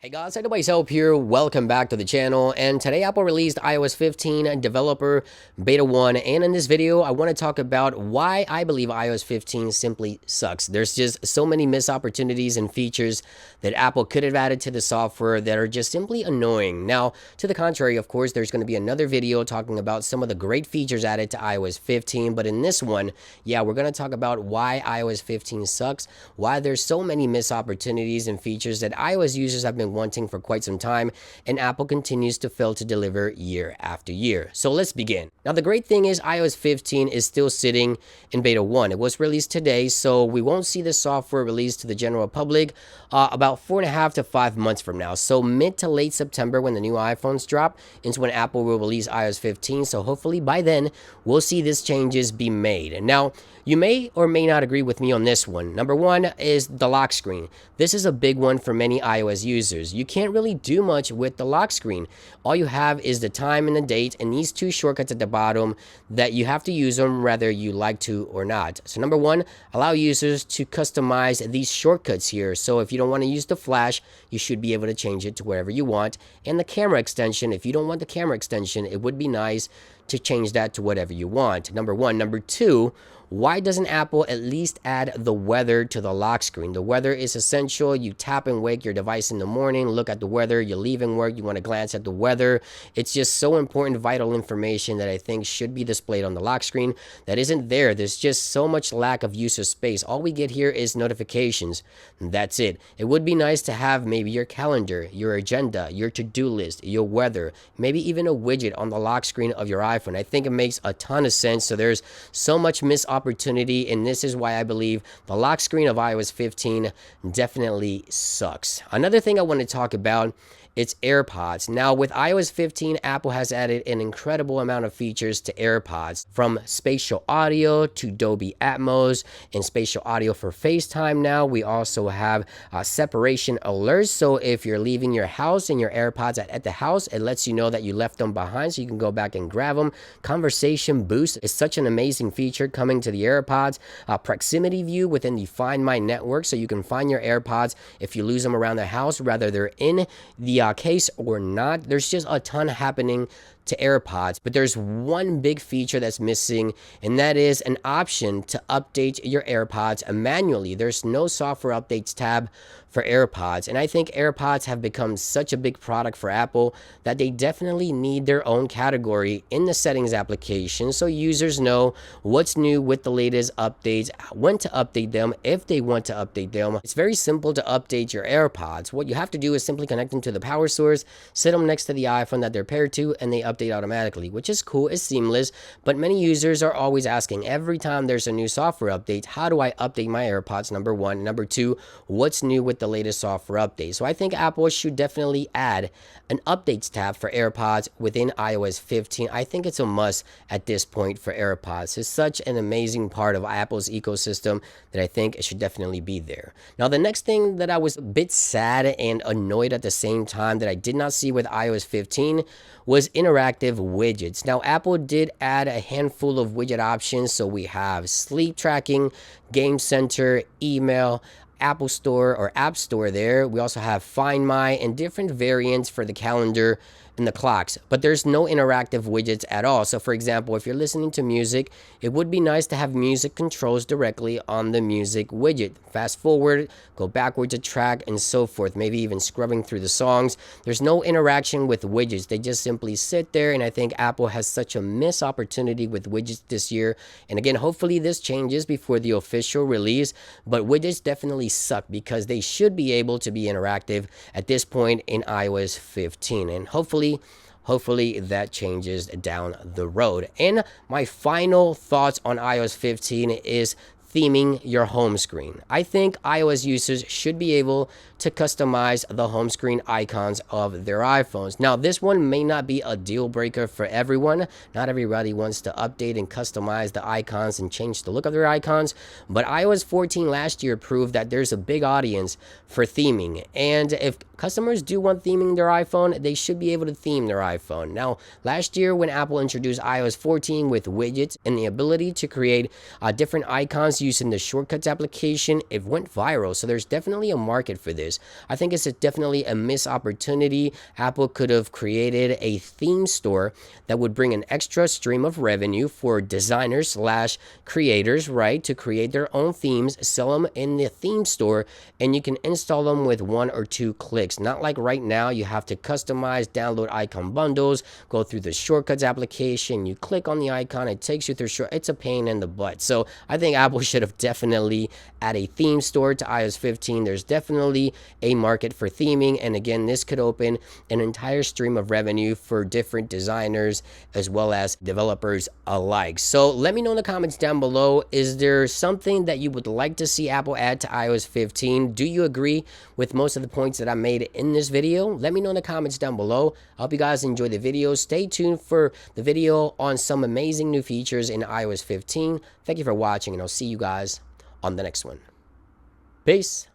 Hey guys, myself here. Welcome back to the channel. And today Apple released iOS 15 Developer Beta 1. And in this video, I want to talk about why I believe iOS 15 simply sucks. There's just so many missed opportunities and features that Apple could have added to the software that are just simply annoying. Now, to the contrary, of course, there's going to be another video talking about some of the great features added to iOS 15. But in this one, yeah, we're going to talk about why iOS 15 sucks, why there's so many missed opportunities and features that iOS users have been wanting for quite some time, and Apple continues to fail to deliver year after year. So let's begin. Now, the great thing is iOS 15 is still sitting in beta 1. It was released today, so we won't see the software released to the general public about 4.5 to 5 months from now. So mid to late September, when the new iPhones drop, is when Apple will release iOS 15. So hopefully by then we'll see these changes be made. Now, you may or may not agree with me on this one. Number one is the lock screen. This is a big one for many iOS users. You can't really do much with the lock screen. All you have is the time and the date and these two shortcuts at the bottom that you have to use them whether you like to or not. So number one, allow users to customize these shortcuts here. So if you don't want to use the flash, you should be able to change it to wherever you want. And the camera extension, if you don't want the camera extension, it would be nice to change that to whatever you want. Number one. Number two, why doesn't Apple at least add the weather to the lock screen? The weather is essential. You tap and wake your device in the morning, look at the weather, you're leaving work, you want to glance at the weather. It's just so important, vital information that I think should be displayed on the lock screen that isn't there. There's just so much lack of user space. All we get here is notifications. That's it. It would be nice to have maybe your calendar, your agenda, your to-do list, your weather, maybe even a widget on the lock screen of your iPhone. I think it makes a ton of sense. So there's so much missed opportunity, and this is why I believe the lock screen of iOS 15 definitely sucks. Another thing I want to talk about, it's AirPods. Now, with iOS 15, Apple has added an incredible amount of features to AirPods, from spatial audio to Dolby Atmos and spatial audio for FaceTime. Now, we also have separation alerts. So if you're leaving your house and your AirPods at the house, it lets you know that you left them behind so you can go back and grab them. Conversation Boost is such an amazing feature coming to the AirPods. Proximity View within the Find My network, so you can find your AirPods if you lose them around the house, whether they're in the case or not. There's just a ton happening to AirPods, but there's one big feature that's missing, and that is an option to update your AirPods manually. There's no software updates tab for AirPods, and I think AirPods have become such a big product for Apple that they definitely need their own category in the settings application so users know what's new with the latest updates, when to update them, if they want to update them. It's very simple to update your AirPods. What you have to do is simply connect them to the power source, sit them next to the iPhone that they're paired to, and they update automatically, which is cool, it's seamless. But many users are always asking every time there's a new software update, how do I update my AirPods? Number one. Number two, what's new with the latest software update? So I think Apple should definitely add an updates tab for AirPods within iOS 15. I think it's a must at this point for AirPods. It's such an amazing part of Apple's ecosystem that I think it should definitely be there. Now, the next thing that I was a bit sad and annoyed at the same time that I did not see with iOS 15 was interactive widgets. Now, Apple did add a handful of widget options. So we have sleep tracking, game center, email, Apple Store or App Store there. We also have Find My and different variants for the calendar and the clocks, but there's no interactive widgets at all. So for example, if you're listening to music, it would be nice to have music controls directly on the music widget. Fast forward, go backwards a track, and so forth, maybe even scrubbing through the songs. There's no interaction with widgets. They just simply sit there, and I think Apple has such a missed opportunity with widgets this year. And again, hopefully this changes before the official release, but widgets definitely suck because they should be able to be interactive at this point in iOS 15, and hopefully that changes down the road. And my final thoughts on iOS 15 is theming your home screen. I think iOS users should be able to customize the home screen icons of their iPhones. Now, this one may not be a deal breaker for everyone. Not everybody wants to update and customize the icons and change the look of their icons, but iOS 14 last year proved that there's a big audience for theming. And if customers do want theming their iPhone, they should be able to theme their iPhone. Now, last year when Apple introduced iOS 14 with widgets and the ability to create different icons designs using the shortcuts application, it went viral. So there's definitely a market for this. I think it's definitely a missed opportunity. Apple could have created a theme store that would bring an extra stream of revenue for designers slash creators, right, to create their own themes, sell them in the theme store, and you can install them with 1 or 2 clicks. Not like right now, you have to customize, download icon bundles, go through the shortcuts application, you click on the icon, it takes you through it's a pain in the butt. So I think Apple should have definitely added a theme store to iOS 15. There's definitely a market for theming, and again, this could open an entire stream of revenue for different designers as well as developers alike. So let me know in the comments down below, is there something that you would like to see Apple add to iOS 15? Do you agree with most of the points that I made in this video? Let me know in the comments down below. I hope you guys enjoy the video. Stay tuned for the video on some amazing new features in iOS 15. Thank you for watching, and I'll see you guys on the next one. Peace.